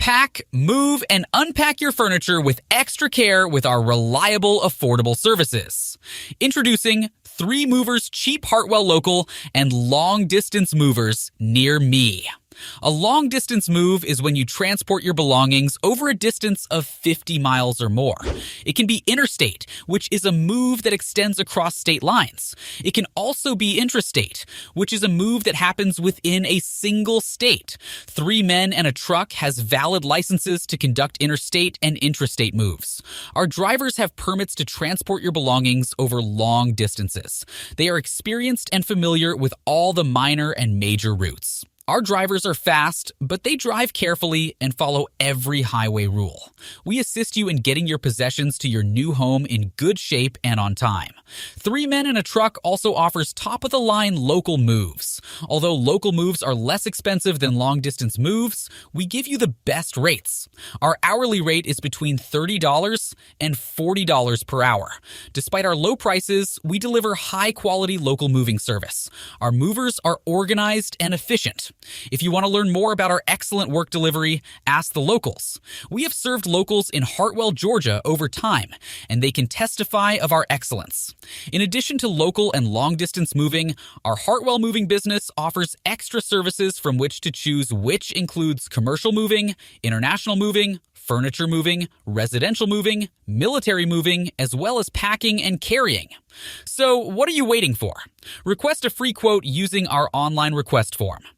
Pack, move, and unpack your furniture with extra care with our reliable, affordable services. Introducing 3 Movers Cheap Hartwell Local and Long Distance Movers Near Me. A long-distance move is when you transport your belongings over a distance of 50 miles or more. It can be interstate, which is a move that extends across state lines. It can also be intrastate, which is a move that happens within a single state. 3 Men and a Truck has valid licenses to conduct interstate and intrastate moves. Our drivers have permits to transport your belongings over long distances. They are experienced and familiar with all the minor and major routes. Our drivers are fast, but they drive carefully and follow every highway rule. We assist you in getting your possessions to your new home in good shape and on time. 3 Men and a Truck also offers top-of-the-line local moves. Although local moves are less expensive than long-distance moves, we give you the best rates. Our hourly rate is between $30 and $40 per hour. Despite our low prices, we deliver high-quality local moving service. Our movers are organized and efficient. If you want to learn more about our excellent work delivery, ask the locals. We have served locals in Hartwell, Georgia over time, and they can testify of our excellence. In addition to local and long-distance moving, our Hartwell moving business offers extra services from which to choose, which includes commercial moving, international moving, furniture moving, residential moving, military moving, as well as packing and carrying. So what are you waiting for? Request a free quote using our online request form.